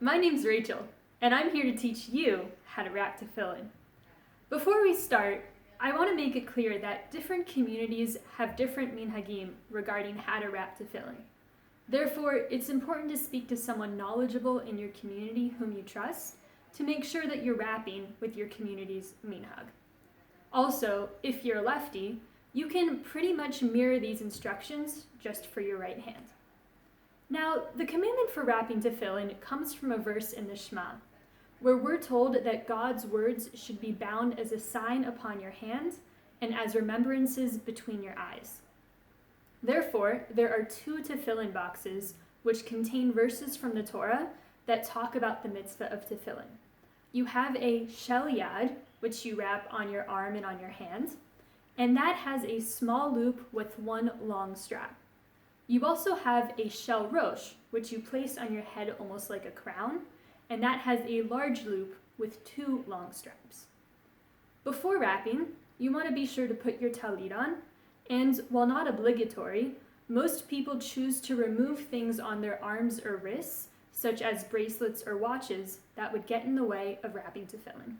my name's Rachel, and I'm here to teach you how to wrap tefillin. Before we start, I want to make it clear that different communities have different minhagim regarding how to wrap tefillin. Therefore, it's important to speak to someone knowledgeable in your community whom you trust to make sure that you're wrapping with your community's minhag. Also, if you're a lefty, you can pretty much mirror these instructions just for your right hand. Now, the commandment for wrapping tefillin comes from a verse in the Shema, where we're told that God's words should be bound as a sign upon your hand and as remembrances between your eyes. Therefore, there are 2 tefillin boxes which contain verses from the Torah that talk about the mitzvah of tefillin. You have a shel yad, which you wrap on your arm and on your hand, and that has a small loop with 1 long strap. You also have a shel rosh, which you place on your head almost like a crown, and that has a large loop with 2 long straps. Before wrapping, you want to be sure to put your talit on, and while not obligatory, most people choose to remove things on their arms or wrists, such as bracelets or watches, that would get in the way of wrapping tefillin.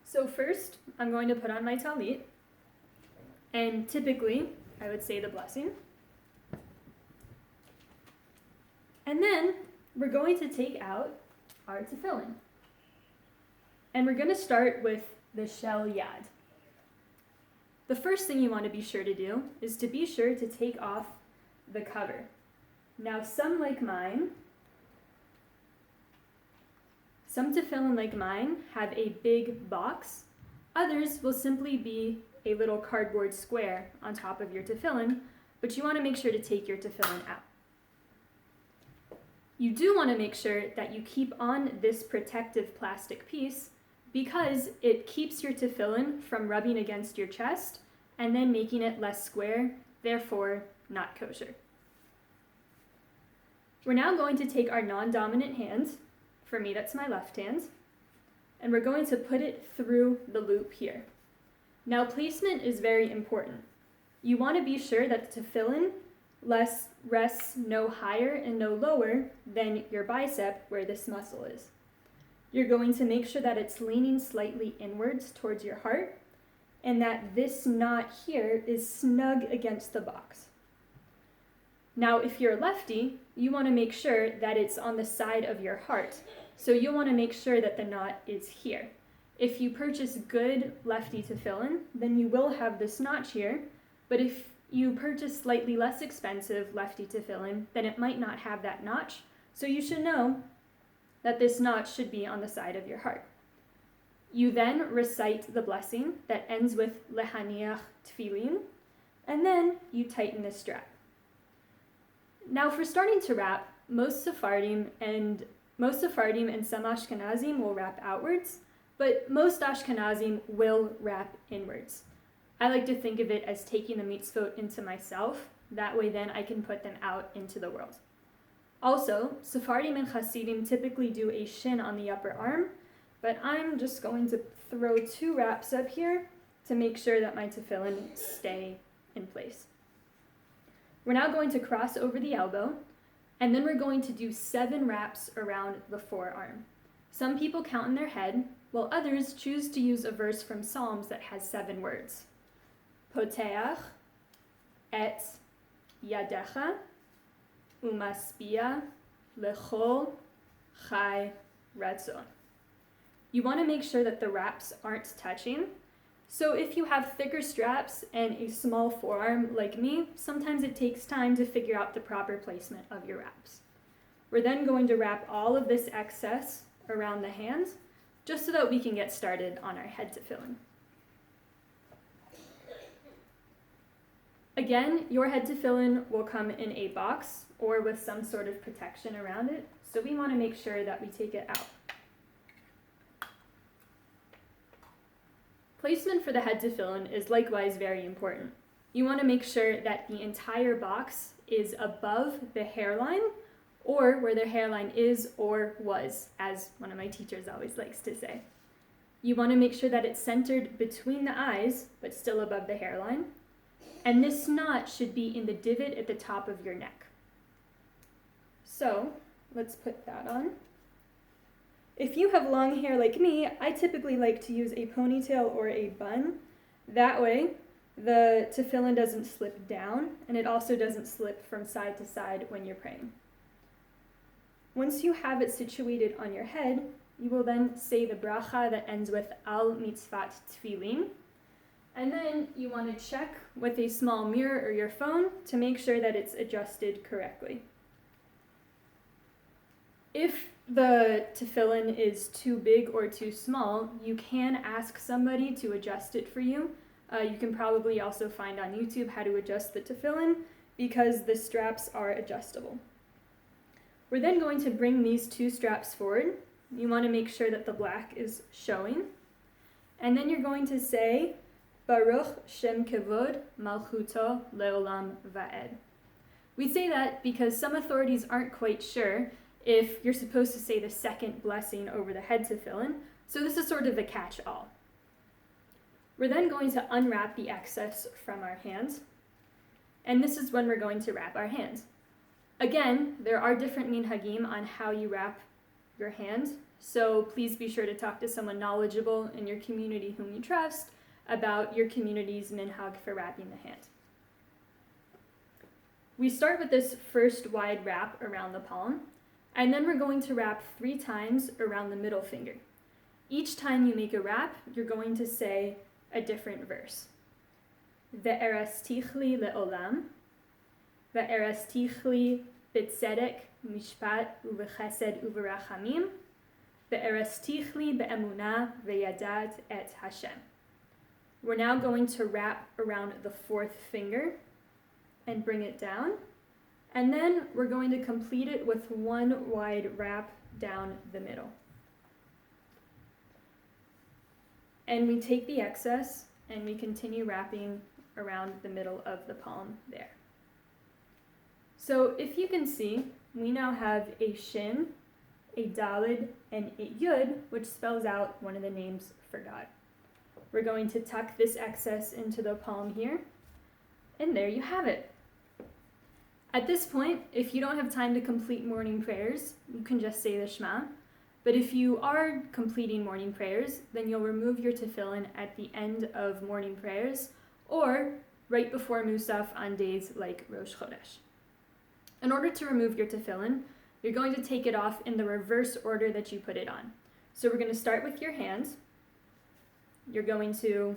So first, I'm going to put on my talit, and typically, I would say the blessing. And then, we're going to take out our tefillin. And we're going to start with the shel yad. The first thing you want to be sure to do is to be sure to take off the cover. Now, some tefillin like mine have a big box. Others will simply be a little cardboard square on top of your tefillin, but you want to make sure to take your tefillin out. You do want to make sure that you keep on this protective plastic piece because it keeps your tefillin from rubbing against your chest and then making it less square, therefore not kosher. We're now going to take our non-dominant hand, for me that's my left hand, and we're going to put it through the loop here. Now, placement is very important. You want to be sure that the tefillin rests no higher and no lower than your bicep where this muscle is. You're going to make sure that it's leaning slightly inwards towards your heart and that this knot here is snug against the box. Now, if you're lefty, you want to make sure that it's on the side of your heart. So you'll want to make sure that the knot is here. If you purchase good lefty tefillin, then you will have this notch here, but if you purchase slightly less expensive lefty tefillin, then it might not have that notch, so you should know that this notch should be on the side of your heart. You then recite the blessing that ends with lehaniach tefillin, and then you tighten the strap. Now for starting to wrap, most Sephardim and some Ashkenazim will wrap outwards, but most Ashkenazim will wrap inwards. I like to think of it as taking the mitzvot into myself. That way then I can put them out into the world. Also, Sephardim and Hasidim typically do a shin on the upper arm, but I'm just going to throw 2 wraps up here to make sure that my tefillin stay in place. We're now going to cross over the elbow, and then we're going to do 7 wraps around the forearm. Some people count in their head, while others choose to use a verse from Psalms that has 7 words. Poteach et yadecha umaspia lechol chai ratzon. You want to make sure that the wraps aren't touching. So if you have thicker straps and a small forearm like me, sometimes it takes time to figure out the proper placement of your wraps. We're then going to wrap all of this excess around the hands, just so that we can get started on our head tefillin. Again, your head tefillin will come in a box or with some sort of protection around it, so we want to make sure that we take it out. Placement for the head tefillin is likewise very important. You want to make sure that the entire box is above the hairline or where their hairline is or was, as one of my teachers always likes to say. You want to make sure that it's centered between the eyes, but still above the hairline. And this knot should be in the divot at the top of your neck. So let's put that on. If you have long hair like me, I typically like to use a ponytail or a bun. That way, the tefillin doesn't slip down, and it also doesn't slip from side to side when you're praying. Once you have it situated on your head, you will then say the bracha that ends with al mitzvat tefillin. And then you want to check with a small mirror or your phone to make sure that it's adjusted correctly. If the tefillin is too big or too small, you can ask somebody to adjust it for you. You can probably also find on YouTube how to adjust the tefillin because the straps are adjustable. We're then going to bring these two straps forward. You want to make sure that the black is showing. And then you're going to say, Baruch Shem Kevod Malchuto Leolam Va'ed. We say that because some authorities aren't quite sure if you're supposed to say the second blessing over the head tefillin, so this is sort of a catch-all. We're then going to unwrap the excess from our hands, and this is when we're going to wrap our hands. Again, there are different minhagim on how you wrap your hands, so please be sure to talk to someone knowledgeable in your community whom you trust about your community's minhag for wrapping the hand. We start with this first wide wrap around the palm, and then we're going to wrap 3 times around the middle finger. Each time you make a wrap, you're going to say a different verse. Ve'erestichli le'olam, ve'erestichli b'tzedek mishpat u'v'chesed u'v'rachamim, ve'erestichli be'emunah ve'yadat et Hashem. We're now going to wrap around the 4th finger and bring it down. And then we're going to complete it with 1 wide wrap down the middle. And we take the excess and we continue wrapping around the middle of the palm there. So if you can see, we now have a shin, a dalid, and a yud, which spells out one of the names for God. We're going to tuck this excess into the palm here, and there you have it. At this point, if you don't have time to complete morning prayers, you can just say the Shema. But if you are completing morning prayers, then you'll remove your tefillin at the end of morning prayers or right before Musaf on days like Rosh Chodesh. In order to remove your tefillin, you're going to take it off in the reverse order that you put it on. So we're going to start with your hands. You're going to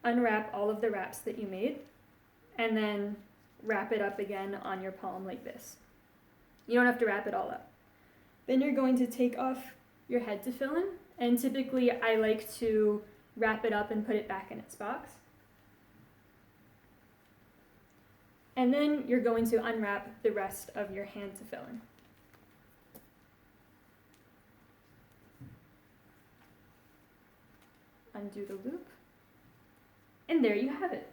unwrap all of the wraps that you made and then wrap it up again on your palm like this. You don't have to wrap it all up. Then you're going to take off your head tefillin, and typically I like to wrap it up and put it back in its box. And then you're going to unwrap the rest of your hand tefillin. Undo the loop, and there you have it.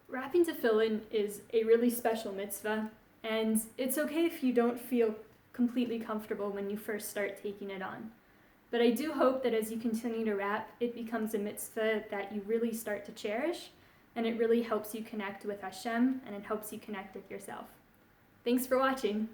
Wrapping tefillin is a really special mitzvah, and it's okay if you don't feel completely comfortable when you first start taking it on. But I do hope that as you continue to wrap, it becomes a mitzvah that you really start to cherish, and it really helps you connect with Hashem, and it helps you connect with yourself. Thanks for watching.